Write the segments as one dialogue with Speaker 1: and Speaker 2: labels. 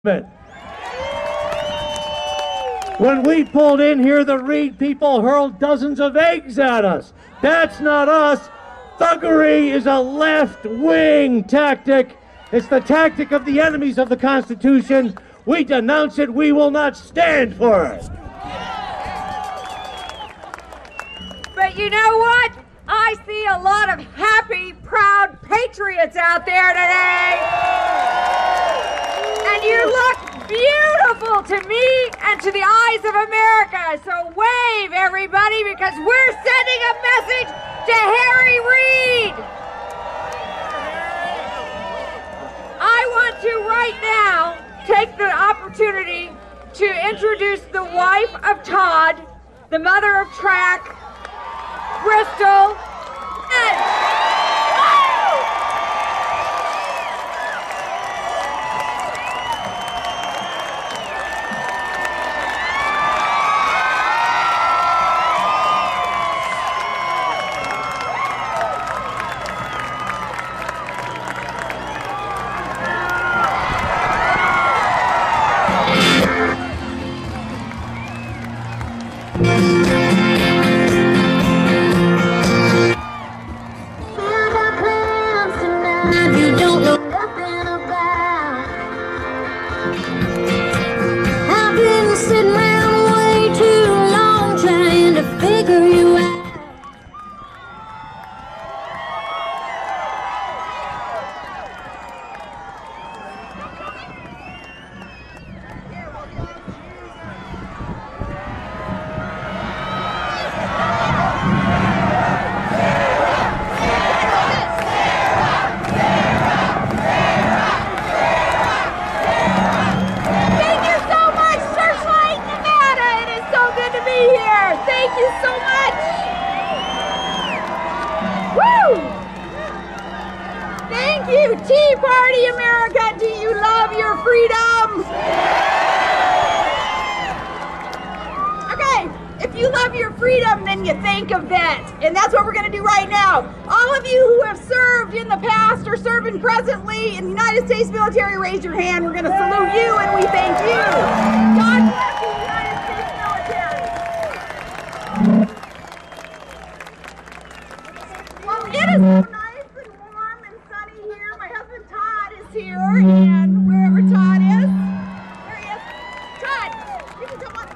Speaker 1: When we pulled in here, the Reed people hurled dozens of eggs at us. That's not us. Thuggery is a left-wing tactic. It's the tactic of the enemies of the Constitution. We denounce it. We will not stand for it.
Speaker 2: But you know what? I see a lot of happy, proud patriots out there today. And you look beautiful to me and to the eyes of America. So wave, everybody, because we're sending a message to Harry Reid. I want to right now take the opportunity to introduce the wife of Todd, the mother of Track, Bristol, and Tea Party America, do you love your freedom? Okay, if you love your freedom, then you think of that. And that's what we're going to do right now. All of you who have served in the past or serving presently in the United States military, raise your hand. We're going to salute you and we thank you. God bless the United States military. Well, it is so nice. Here, and wherever Todd is, there he is. Todd, you can come on.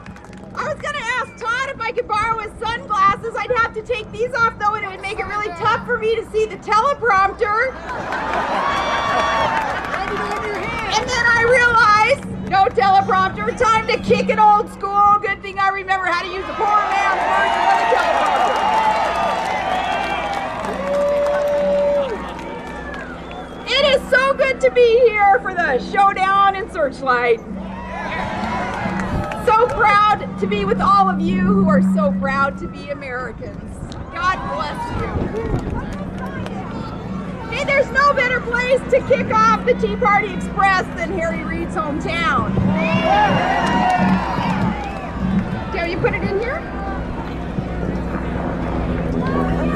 Speaker 2: I was going to ask Todd if I could borrow his sunglasses. I'd have to take these off though, and it would make it really tough for me to see the teleprompter. And then I realized, no teleprompter, time to kick it old school. Good thing I remember how to use the poor man's version of the teleprompter. It is so good to be here for the showdown in Searchlight. So proud to be with all of you who are so proud to be Americans. God bless you. Hey, there's no better place to kick off the Tea Party Express than Harry Reid's hometown. Can you put it in here?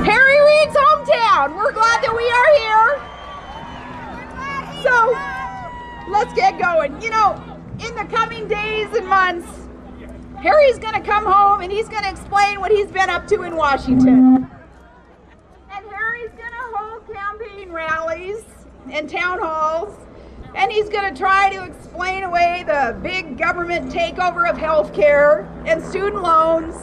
Speaker 2: Harry Reid's hometown. We're glad that we are here. So, let's get going. You know, in the coming days and months, Harry's going to come home and he's going to explain what he's been up to in Washington. And Harry's going to hold campaign rallies and town halls, and he's going to try to explain away the big government takeover of health care and student loans,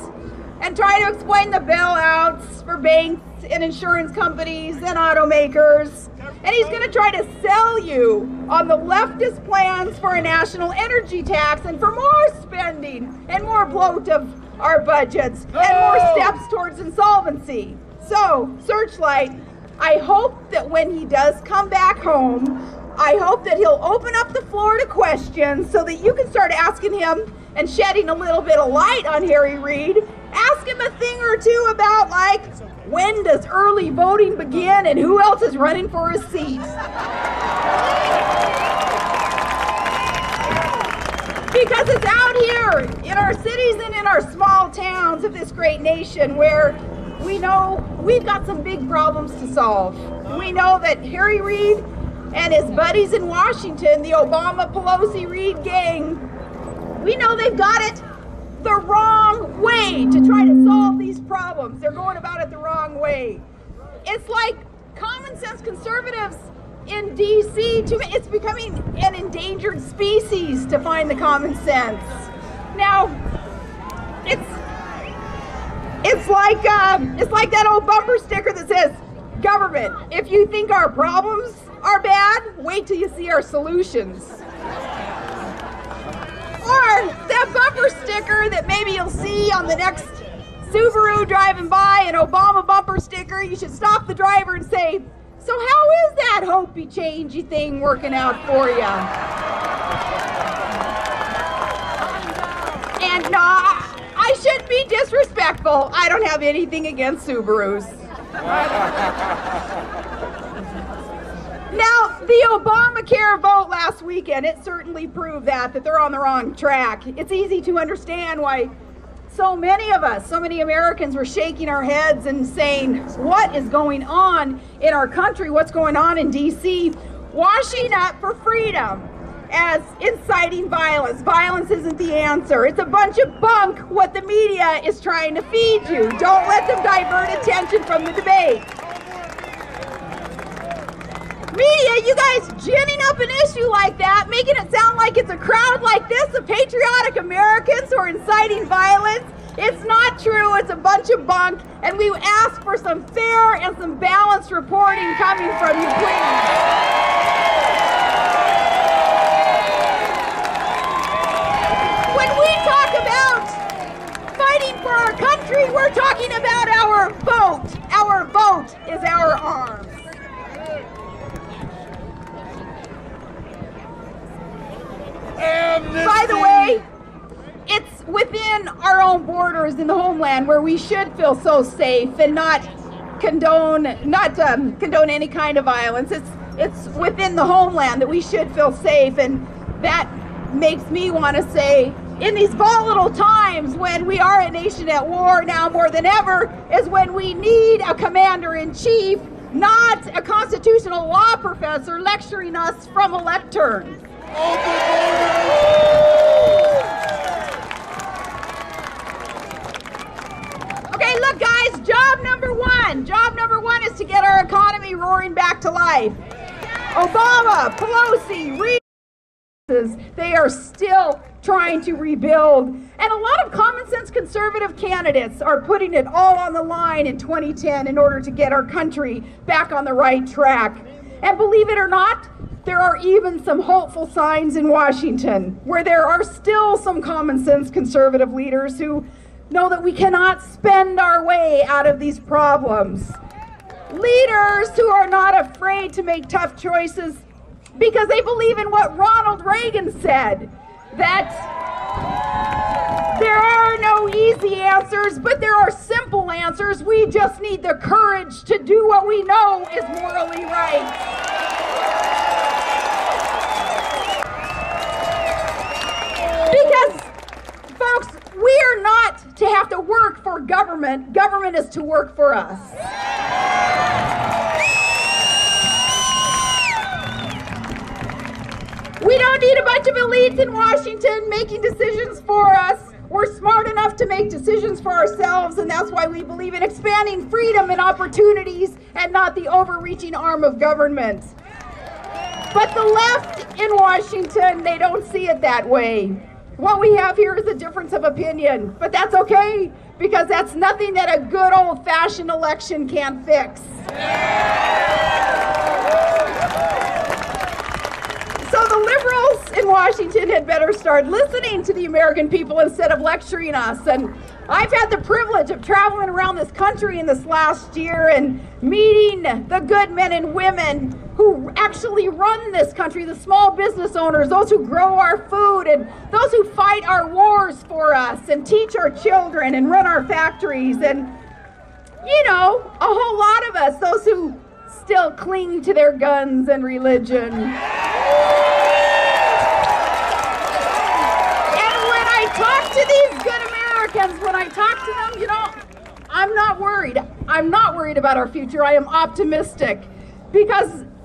Speaker 2: and try to explain the bailouts for banks and insurance companies and automakers. And he's going to try to sell you on the leftist plans for a national energy tax and for more spending and more bloat of our budgets and more steps towards insolvency. So, Searchlight, I hope that when he does come back home, I hope that he'll open up the floor to questions so that you can start asking him and shedding a little bit of light on Harry Reid. Ask him a thing or two about, like, when does early voting begin and who else is running for his seat? Because it's out here in our cities and in our small towns of this great nation where we know we've got some big problems to solve. We know that Harry Reid and his buddies in Washington, the Obama, Pelosi, Reid gang, we know they've got it the wrong way to try to solve these problems. They're going about it the wrong way. It's like common sense conservatives in DC, it's becoming an endangered species to find the common sense. Now, it's like that old bumper sticker that says, "Government, if you think our problems are bad, wait till you see our solutions." Or that bumper sticker that maybe you'll see on the next Subaru driving by, an Obama bumper sticker. You should stop the driver and say, "So how is that hopey changey thing working out for you?" And no, I shouldn't be disrespectful. I don't have anything against Subarus. Now, the Obamacare vote last weekend, it certainly proved that they're on the wrong track. It's easy to understand why so many of us, so many Americans were shaking our heads and saying, what is going on in our country? What's going on in DC? Washing up for freedom as inciting violence. Violence isn't the answer. It's a bunch of bunk what the media is trying to feed you. Don't let them divert attention from the debate. Media, you guys ginning up an issue like that, making it sound like it's a crowd like this of patriotic Americans who are inciting violence. It's not true. It's a bunch of bunk, and we ask for some fair and some balanced reporting coming from you, please. When we talk about fighting for our country, we're talking about our vote. Our vote is our arms. By the way, it's within our own borders in the homeland where we should feel so safe and not condone any kind of violence. It's within the homeland that we should feel safe, and that makes me want to say, in these volatile times when we are a nation at war now more than ever, is when we need a commander-in-chief, not a constitutional law professor lecturing us from a lectern. Okay, look guys, job number one is to get our economy roaring back to life. Obama, Pelosi, Reid, they are still trying to rebuild. And a lot of common sense conservative candidates are putting it all on the line in 2010 in order to get our country back on the right track. And believe it or not, there are even some hopeful signs in Washington where there are still some common sense conservative leaders who know that we cannot spend our way out of these problems. Leaders who are not afraid to make tough choices because they believe in what Ronald Reagan said, that there are no easy answers, but there are simple answers. We just need the courage to do what we know is morally right. Because, folks, we are not to have to work for government. Government is to work for us. We don't need a bunch of elites in Washington making decisions for us. We're smart enough to make decisions for ourselves, and that's why we believe in expanding freedom and opportunities and not the overreaching arm of government. But the left in Washington, they don't see it that way. What we have here is a difference of opinion, but that's okay, because that's nothing that a good old-fashioned election can't fix. So the liberals in Washington had better start listening to the American people instead of lecturing us. And I've had the privilege of traveling around this country in this last year and meeting the good men and women who actually run this country, the small business owners, those who grow our food, and those who fight our wars for us and teach our children and run our factories. And, you know, a whole lot of us, those who still cling to their guns and religion. And when I talk to these good Americans, when I talk to them, you know, I'm not worried. I'm not worried about our future. I am optimistic, because